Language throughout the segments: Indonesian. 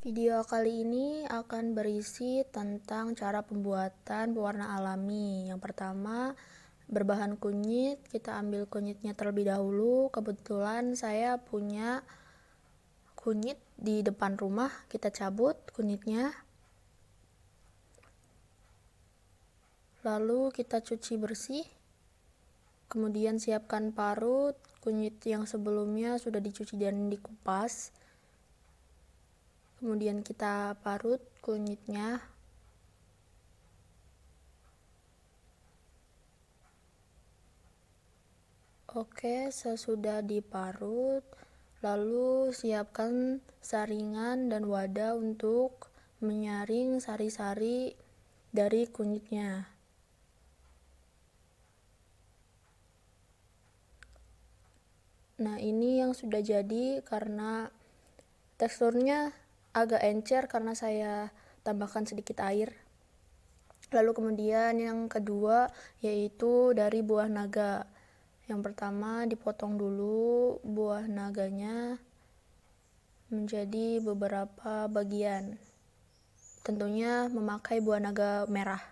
Video kali ini akan berisi tentang cara pembuatan pewarna alami. Yang pertama, berbahan kunyit. Kita ambil kunyitnya terlebih dahulu. Kebetulan saya punya kunyit di depan rumah. Kita cabut kunyitnya. Lalu kita cuci bersih. Kemudian siapkan parut. Kunyit yang sebelumnya sudah dicuci dan dikupas. Kemudian kita parut kunyitnya. Oke, sesudah diparut, lalu siapkan saringan dan wadah untuk menyaring sari-sari dari kunyitnya. Nah, ini yang sudah jadi karena teksturnya agak encer karena saya tambahkan sedikit air. Lalu kemudian yang kedua yaitu dari buah naga. Yang pertama dipotong dulu buah naganya menjadi beberapa bagian. Tentunya memakai buah naga merah.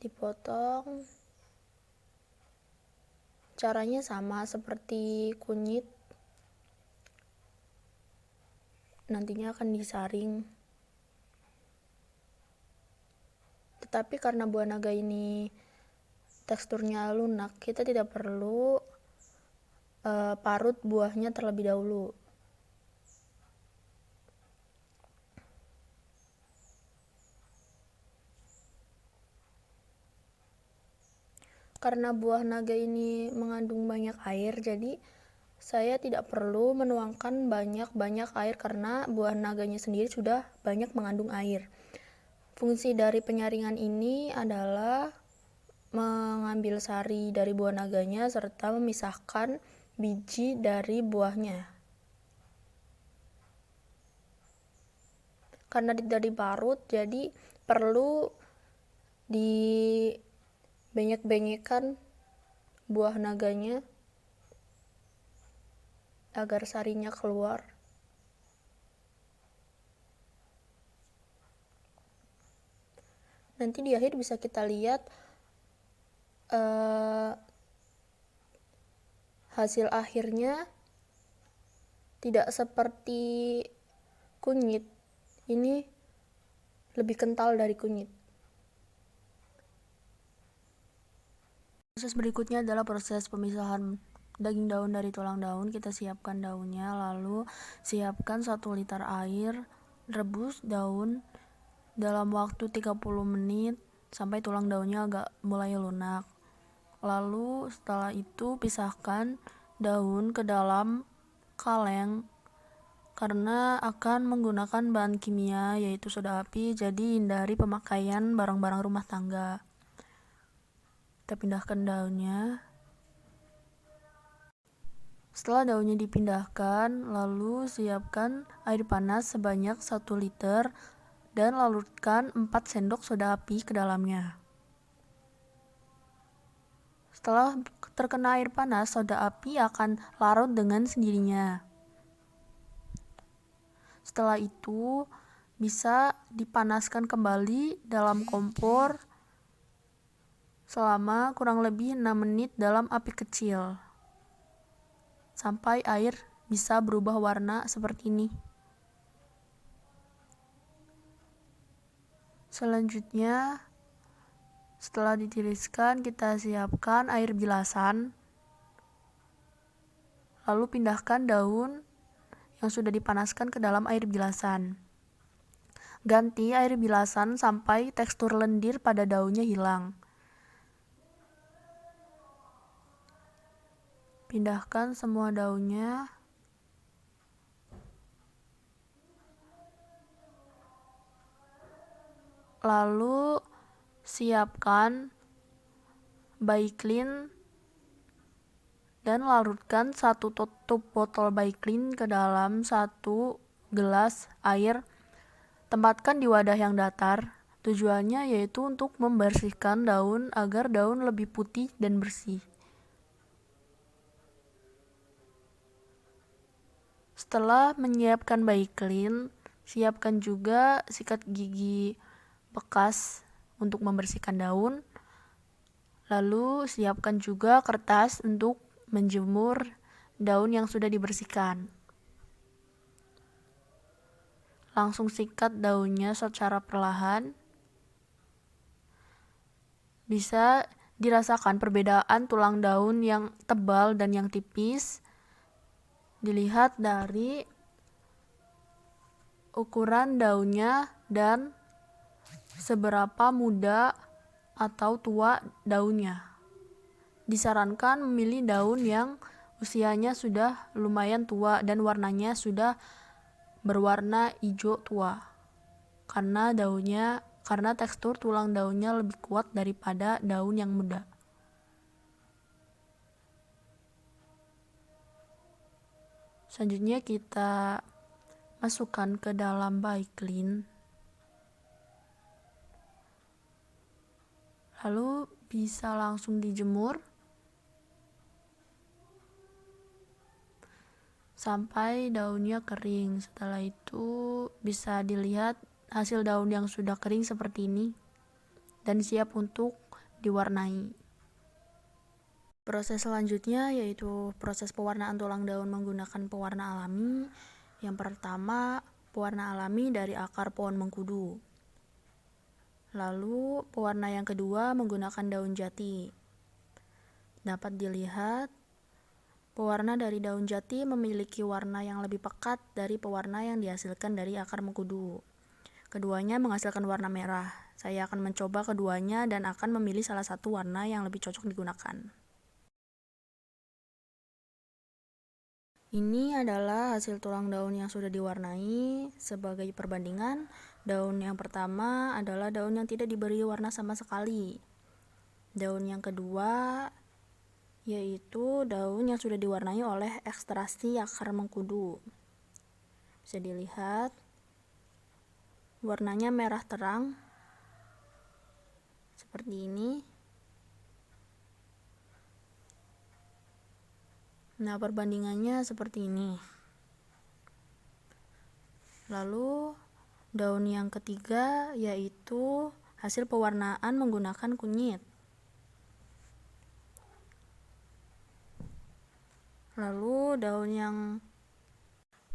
Dipotong. Caranya sama seperti kunyit. Nantinya akan disaring. Tetapi karena buah naga ini teksturnya lunak, kita tidak perlu parut buahnya terlebih dahulu. Karena buah naga ini mengandung banyak air, jadi saya tidak perlu menuangkan banyak-banyak air karena buah naganya sendiri sudah banyak mengandung air. Fungsi dari penyaringan ini adalah mengambil sari dari buah naganya serta memisahkan biji dari buahnya. Karena tidak diparut, jadi perlu dibenyek-benyekkan buah naganya agar sarinya keluar. Nanti di akhir bisa kita lihat hasil akhirnya tidak seperti kunyit. Ini lebih kental dari kunyit. Proses berikutnya adalah proses pemisahan daging daun dari tulang daun. Kita siapkan daunnya, lalu siapkan 1 liter air, rebus daun dalam waktu 30 menit sampai tulang daunnya agak mulai lunak. Lalu setelah itu pisahkan daun ke dalam kaleng karena akan menggunakan bahan kimia yaitu soda api, jadi hindari pemakaian barang-barang rumah tangga. Kita pindahkan daunnya. Setelah daunnya dipindahkan, lalu siapkan air panas sebanyak 1 liter dan larutkan 4 sendok soda api ke dalamnya. Setelah terkena air panas, soda api akan larut dengan sendirinya. Setelah itu bisa dipanaskan kembali dalam kompor selama kurang lebih 6 menit dalam api kecil sampai air bisa berubah warna seperti ini. Selanjutnya, setelah ditiriskan, kita siapkan air bilasan. Lalu pindahkan daun yang sudah dipanaskan ke dalam air bilasan. Ganti air bilasan sampai tekstur lendir pada daunnya hilang. Pindahkan semua daunnya. Lalu siapkan Baiklin dan larutkan 1 tutup botol Baiklin ke dalam 1 gelas air. Tempatkan di wadah yang datar. Tujuannya yaitu untuk membersihkan daun agar daun lebih putih dan bersih. Setelah menyiapkan baik clean, siapkan juga sikat gigi bekas untuk membersihkan daun. Lalu siapkan juga kertas untuk menjemur daun yang sudah dibersihkan. Langsung sikat daunnya secara perlahan. Bisa dirasakan perbedaan tulang daun yang tebal dan yang tipis. Dilihat dari ukuran daunnya dan seberapa muda atau tua daunnya. Disarankan memilih daun yang usianya sudah lumayan tua dan warnanya sudah berwarna hijau tua. Karena tekstur tulang daunnya lebih kuat daripada daun yang muda. Selanjutnya kita masukkan ke dalam baik clean. Lalu bisa langsung dijemur sampai daunnya kering. Setelah itu bisa dilihat hasil daun yang sudah kering seperti ini dan siap untuk diwarnai. Proses selanjutnya yaitu proses pewarnaan tulang daun menggunakan pewarna alami. Yang pertama, pewarna alami dari akar pohon mengkudu. Lalu pewarna yang kedua menggunakan daun jati. Dapat dilihat pewarna dari daun jati memiliki warna yang lebih pekat dari pewarna yang dihasilkan dari akar mengkudu. Keduanya menghasilkan warna merah. Saya akan mencoba keduanya dan akan memilih salah satu warna yang lebih cocok digunakan. Ini adalah hasil tulang daun yang sudah diwarnai. Sebagai perbandingan, daun yang pertama adalah daun yang tidak diberi warna sama sekali. Daun yang kedua yaitu daun yang sudah diwarnai oleh ekstraksi akar mengkudu. Bisa dilihat warnanya merah terang seperti ini. Nah, perbandingannya seperti ini. Lalu daun yang ketiga yaitu hasil pewarnaan menggunakan kunyit. Lalu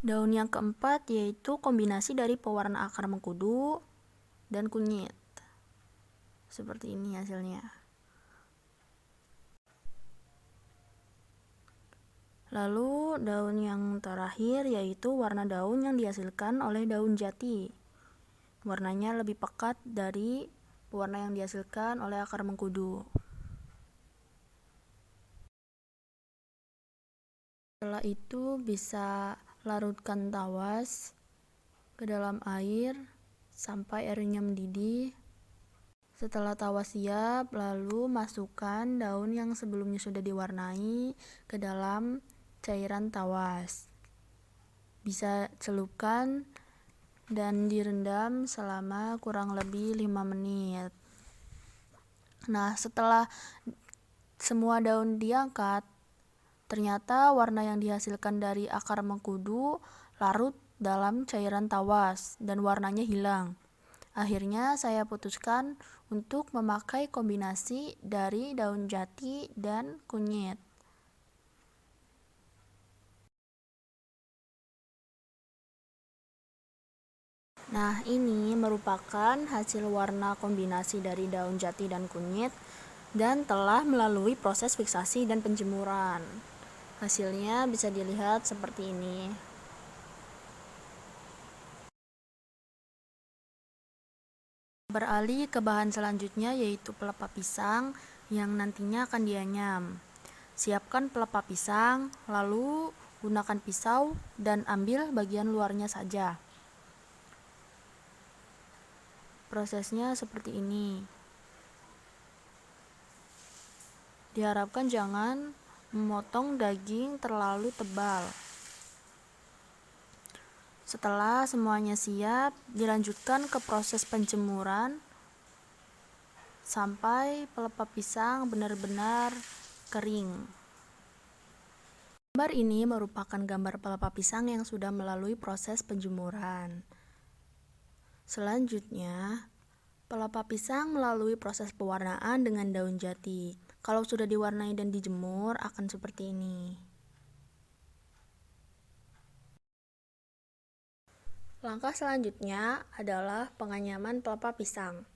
daun yang keempat yaitu kombinasi dari pewarna akar mengkudu dan kunyit. Seperti ini hasilnya. Lalu daun yang terakhir yaitu warna daun yang dihasilkan oleh daun jati. Warnanya lebih pekat dari warna yang dihasilkan oleh akar mengkudu. Setelah itu bisa larutkan tawas ke dalam air sampai airnya mendidih. Setelah tawas siap, lalu masukkan daun yang sebelumnya sudah diwarnai ke dalam cairan tawas. Bisa celupkan dan direndam selama kurang lebih 5 menit. Nah, setelah semua daun diangkat, ternyata warna yang dihasilkan dari akar mengkudu larut dalam cairan tawas dan warnanya hilang. Akhirnya saya putuskan untuk memakai kombinasi dari daun jati dan kunyit. Nah, ini merupakan hasil warna kombinasi dari daun jati dan kunyit dan telah melalui proses fiksasi dan penjemuran. Hasilnya bisa dilihat seperti ini. Beralih ke bahan selanjutnya yaitu pelepah pisang yang nantinya akan dianyam. Siapkan pelepah pisang, lalu gunakan pisau dan ambil bagian luarnya saja. Prosesnya seperti ini. Diharapkan jangan memotong daging terlalu tebal. Setelah semuanya siap, dilanjutkan ke proses penjemuran sampai pelepah pisang benar-benar kering. Gambar ini merupakan gambar pelepah pisang yang sudah melalui proses penjemuran. Selanjutnya, pelepah pisang melalui proses pewarnaan dengan daun jati. Kalau sudah diwarnai dan dijemur, akan seperti ini. Langkah selanjutnya adalah penganyaman pelepah pisang.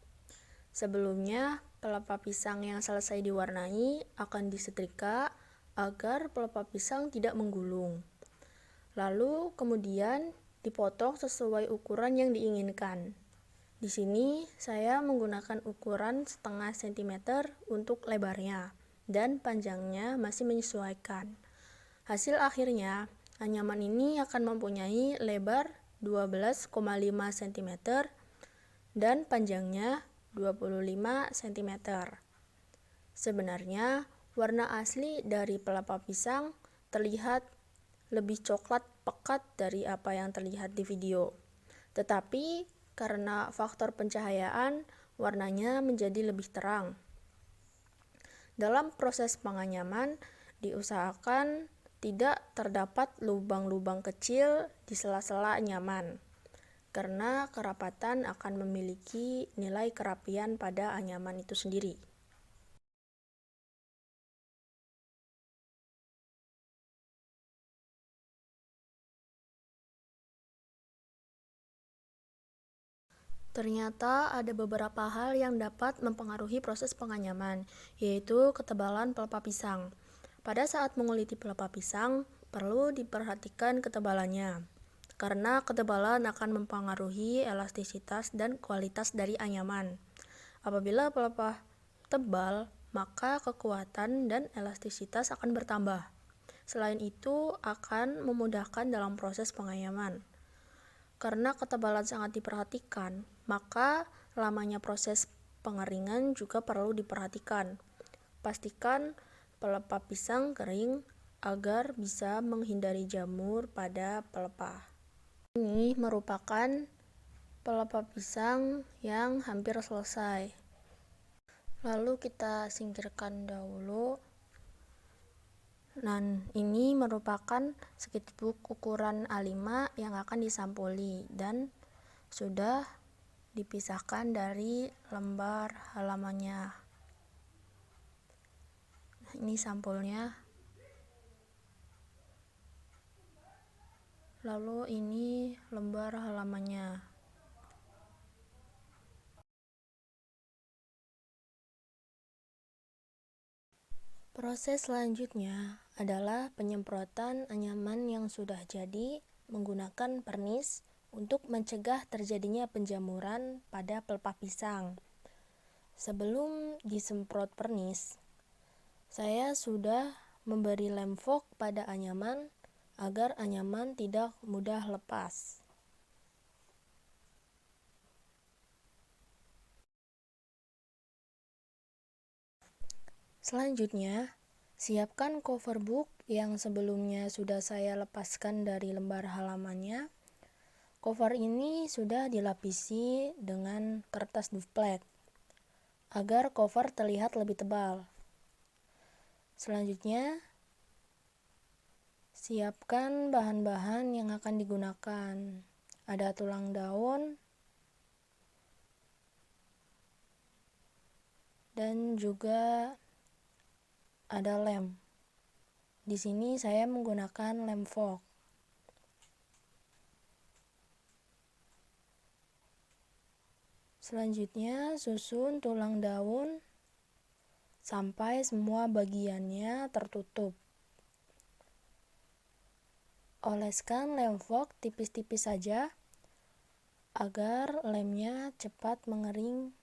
Sebelumnya, pelepah pisang yang selesai diwarnai akan disetrika agar pelepah pisang tidak menggulung. Lalu kemudian dipotong sesuai ukuran yang diinginkan. Di sini saya menggunakan ukuran setengah sentimeter untuk lebarnya dan panjangnya masih menyesuaikan. Hasil akhirnya, anyaman ini akan mempunyai lebar 12,5 cm dan panjangnya 25 cm. Sebenarnya, warna asli dari pelepah pisang terlihat lebih coklat pekat dari apa yang terlihat di video. Tetapi, karena faktor pencahayaan, warnanya menjadi lebih terang. Dalam proses penganyaman, diusahakan tidak terdapat lubang-lubang kecil di sela-sela anyaman, karena kerapatan akan memiliki nilai kerapian pada anyaman itu sendiri. Ternyata ada beberapa hal yang dapat mempengaruhi proses penganyaman, yaitu ketebalan pelepah pisang. Pada saat menguliti pelepah pisang, perlu diperhatikan ketebalannya, karena ketebalan akan mempengaruhi elastisitas dan kualitas dari anyaman. Apabila pelepah tebal, maka kekuatan dan elastisitas akan bertambah. Selain itu, akan memudahkan dalam proses penganyaman. Karena ketebalan sangat diperhatikan, maka lamanya proses pengeringan juga perlu diperhatikan. Pastikan pelepah pisang kering agar bisa menghindari jamur pada pelepah. Ini merupakan pelepah pisang yang hampir selesai. Lalu kita singkirkan dahulu. Dan ini merupakan sketchbook ukuran A5 yang akan disampuli dan sudah dipisahkan dari lembar halamannya. Ini sampulnya. Lalu ini lembar halamannya. Proses selanjutnya adalah penyemprotan anyaman yang sudah jadi menggunakan pernis untuk mencegah terjadinya penjamuran pada pelepah pisang. Sebelum disemprot pernis, saya sudah memberi lem fog pada anyaman agar anyaman tidak mudah lepas. Selanjutnya, siapkan cover book yang sebelumnya sudah saya lepaskan dari lembar halamannya. Cover ini sudah dilapisi dengan kertas duplex agar cover terlihat lebih tebal. Selanjutnya, siapkan bahan-bahan yang akan digunakan. Ada tulang daun dan juga ada lem. Di sini saya menggunakan lem fog. Selanjutnya, susun tulang daun sampai semua bagiannya tertutup. Oleskan lem fog tipis-tipis saja agar lemnya cepat mengering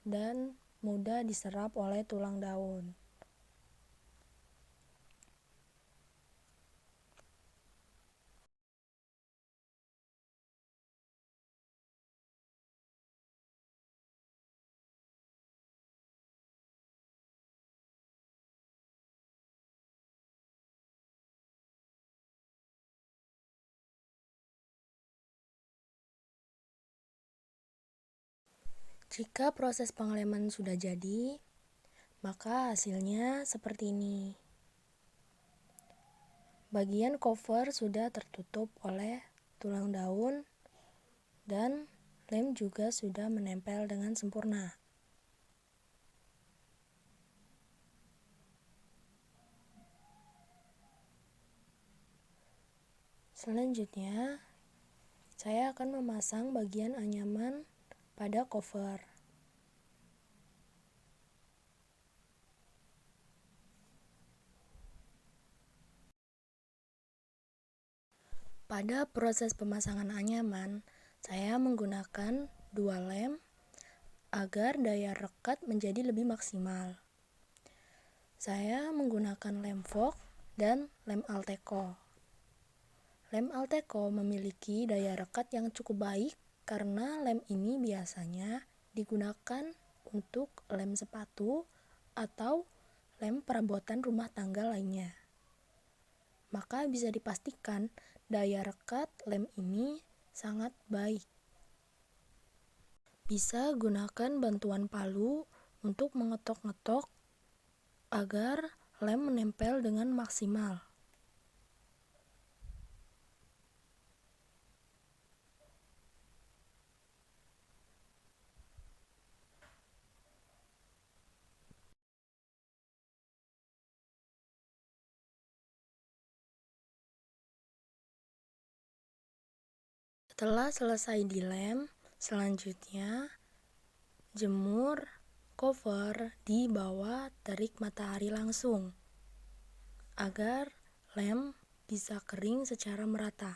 dan mudah diserap oleh tulang daun. Jika proses pengeleman sudah jadi, maka hasilnya seperti ini. Bagian cover sudah tertutup oleh tulang daun dan lem juga sudah menempel dengan sempurna. Selanjutnya, saya akan memasang bagian anyaman pada cover. Pada proses pemasangan anyaman, saya menggunakan 2 lem agar daya rekat menjadi lebih maksimal. Saya menggunakan lem Vogue dan lem Alteco. Lem Alteco memiliki daya rekat yang cukup baik karena lem ini biasanya digunakan untuk lem sepatu atau lem perabotan rumah tangga lainnya. Maka bisa dipastikan daya rekat lem ini sangat baik. Bisa gunakan bantuan palu untuk mengetok-ngetok agar lem menempel dengan maksimal. Setelah selesai dilem, selanjutnya jemur cover di bawah terik matahari langsung agar lem bisa kering secara merata.